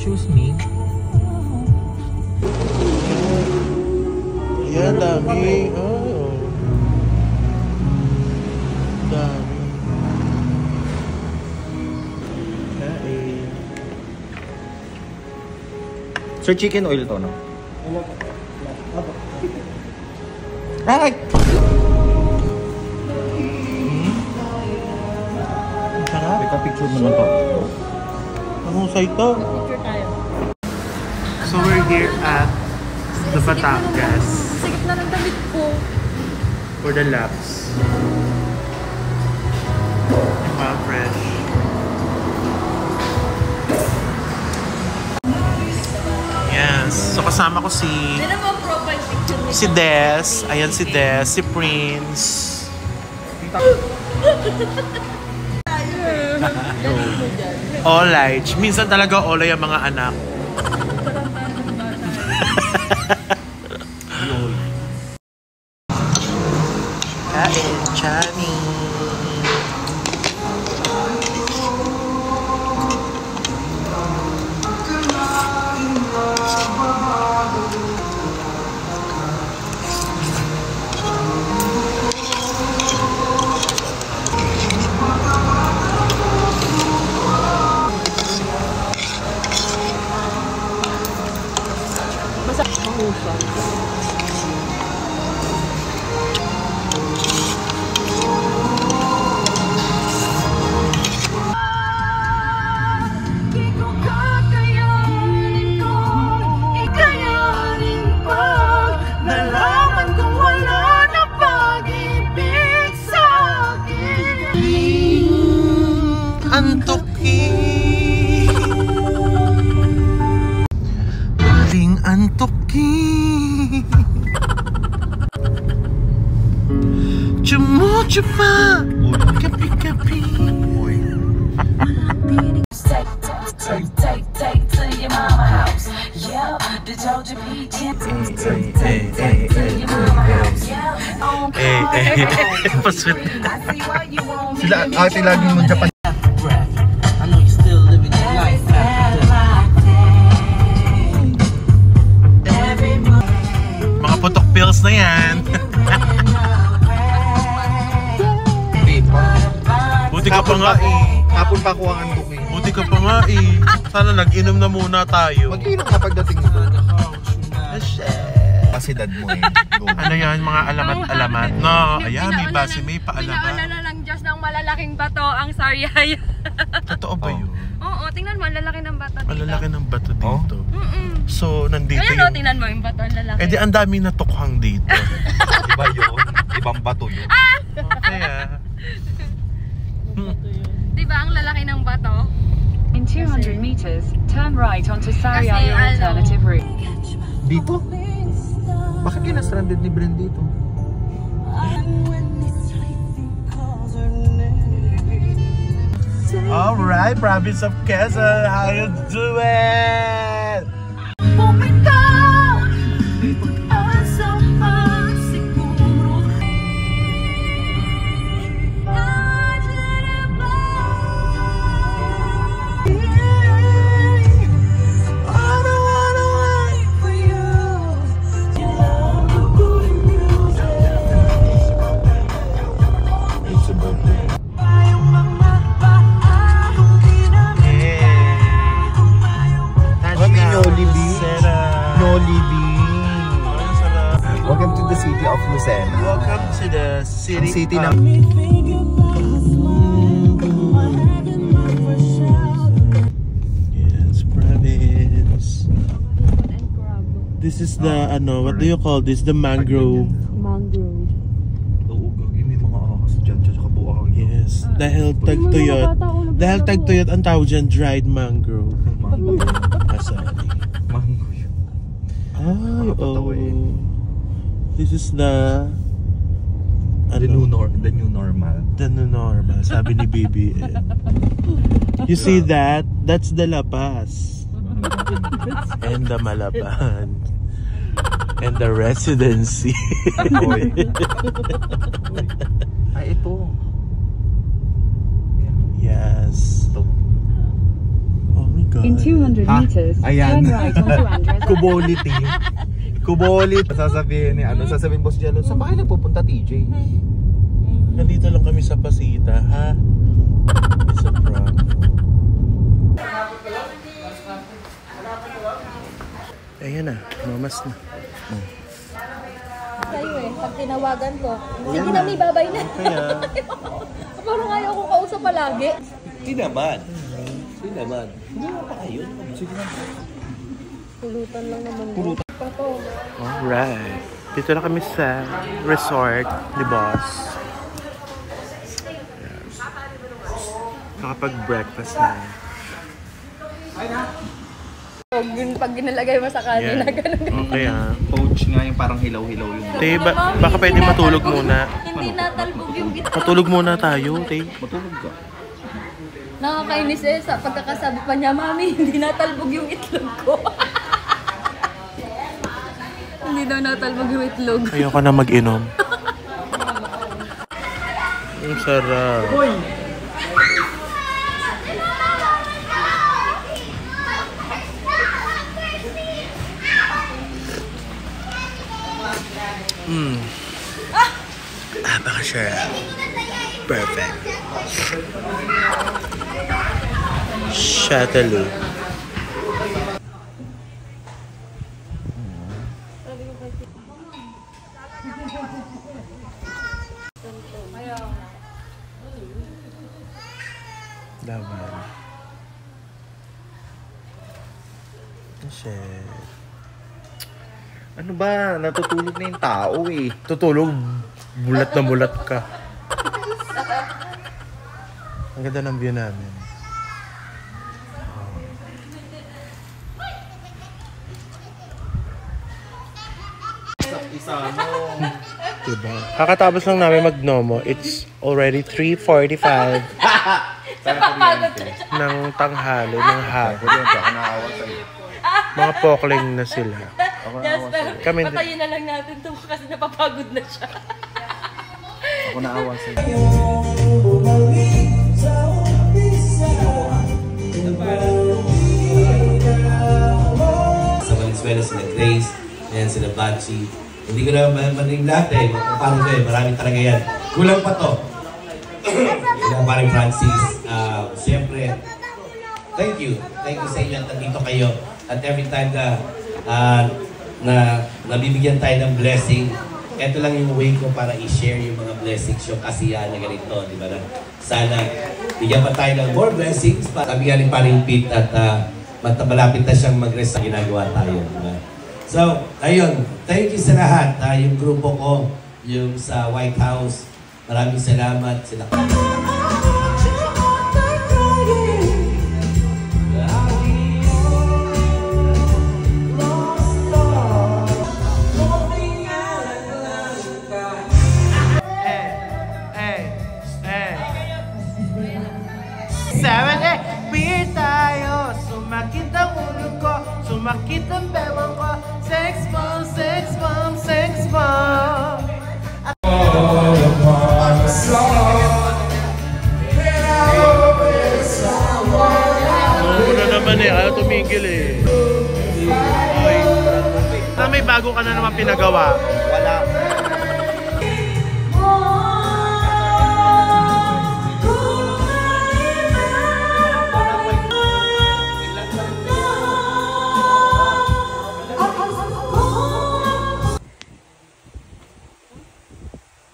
Excuse me. Ayan, dami. Oh. Dami. Kain. Sir, chicken oil to, no? Ay! Sarap. May ka-picture naman to. Anong site to? Picture tayo. So we're here at the Batangas Sigit na ng damit ko. for the laps. Wow, fresh. Yes. So kasama ko si Ano ba ang profile picture nito? si Des. Ayan si Des, si Prince. Olay. Minsan talaga olay ang mga anak. Kain, Chani. Basta mahusap. Antuki. Muling antuki. Chumuchupa. Kapi-kapi. Take to your mama house. Yeah, the Georgia Peach. Take to your mama house. Yeah, Paswit. I see why you want me. Sila, ate laging mo Japan. I know you're still living your life Mga putok pills na yan. Buti ka pa nga eh. Hapon pa ako ang antok eh. Buti ka pa nga eh. Sana nag-inom na muna tayo. Mag-inom na pagdating mo. Shit. Pasidad mo eh. Go. Ano yan, mga alamat-alamat? No, ayan, may base, may paalaman. Pinaalala ng Diyos ng malalaking bato ang Sariaya. Totoo ba yun? Oo, tingnan mo, ang lalaki ng bato dito. Malalaki ng bato dito. So, nandito Ayan o, yung... tingnan mo yung bato, ang lalaki. Eh di, ang daming natukhang dito. Iba yun. Ibang bato yun. Kaya... Diba ang lalaki ng bato? In 200 meters, turn right onto Kasi Sariaya Alternative Route. Dito? Bakit yun na-stranded ni Bren dito? Alright, province of Quezon, how you doing? Welcome to the city of Lucena. Welcome to the city. Ang city ng... Yes, province. This is the, ano, what do you call this? The mangrove. Mangrove. Oo, gagi, may mga ahas dyan, tsaka buang. Yes, dahil tagtuyot. Dahil tagtuyot ang tawag dyan, dried mangrove. Mango. Asali. Mango yun. Ay, oh. This is the... The new normal. The new normal, sabi ni BBM. You see that? That's the La Paz. And the Malaban. And the residency. Oy. Ay, ito. Yes. Ito. Oh my God. In 200 Ha? meters, Ayan. turn right onto Andres. Kubolity. Kubolit. Sasabihin ni sasabihin Boss Jello, saan ba kayo nagpupunta, TJ? Nandito lang kami sa Pasita, ha? It's a prank. Ayan na, mamas na. Kayo pag tinawagan ko, sige na, may babay na. Kaya, Parang ayaw ko kausap palagi. Hindi naman. Hindi mo pa kayo. Sige na. Pulutan lang naman. Pulutan. Pato. alright. Dito na kami sa resort ni Boss. Yes. Nakapag-breakfast na. Pag ginalagay mo sa kanin na ganun. Okay Coach nga yung parang hilaw-hilaw yung Te, baka pwede matulog muna. Hindi natalbog yung itlog. Matulog muna tayo, Te. matulog ka. Nakakainis sa pagkakasabi pa niya, Mami, hindi natalbog yung itlog ko. Hindi daw natalbog yung itlog. Ayoko na mag-inom. Ang sarap. Napaka-sarap. Perfect. Chateauneuf. Laban. Shit. Ano ba? Natutulog na yung tao eh. Tutulog. Bulat na bulat ka. Ang ganda ng view namin. Isa mo. Diba? Kakatapos lang namin mag-Nomo. It's already 3:45 ng tanghali, ng hapon. Ako naawa sa'yo. Mga pokling na sila. Ako naawa sa'yo. Kami din. Patayin na lang natin ito kasi napapagod na siya. Ako naawa sa'yo. Sa Valenzuela, sila Grace, yan sila Bachi. Hindi ko na maning lahat eh. Paano ko eh, marami talaga yan. Kulang pa to. Sila Paring Francis. Siyempre, thank you. Thank you sa inyo at nandito kayo. At every time na nabibigyan tayo ng blessing, ito lang yung way ko para i-share yung mga blessings, yung kasiyahan na ganito, di ba na? Sana bigyan pa tayo ng more blessings. Sabi nga ni Paring Pete at malapit na siyang mag-rest sa ginagawa tayo. Diba? So, ayun. Thank you sa lahat. Yung grupo ko, yung sa White House, maraming salamat. Sila. Beer tayo, sumakit ang ulo ko, sumakit ang bewang ko. Sex bomb, sex bomb, sex bomb. Muna naman eh, ayaw tumigil eh. Okay. May bago ka na naman pinagawa. Wala.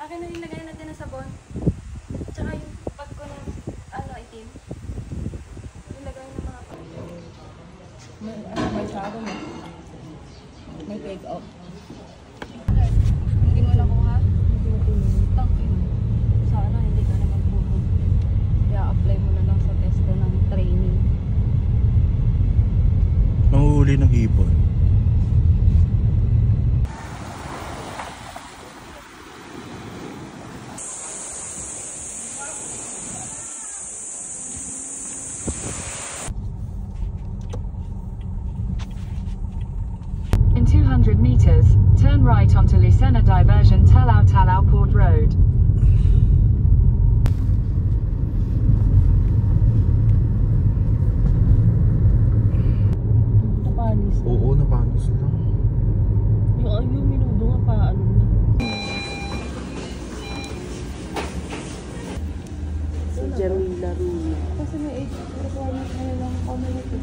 Akin na nilagay natin ng sabon. Tsaka yung pag ko ng itim. Nilagay ng mga pag. May shadow na. May take out. Hindi mo nakuha? Tangin. Sana hindi ka na magpuhod. Kaya apply mo na lang sa test ko ng training. Manguhuli ng ibon. In 200 meters, turn right onto Lucena Diversion Talau Port Road. Yung minudo nga pa, ano na. Si Jerwin laro. Kasi may age requirement na lang community.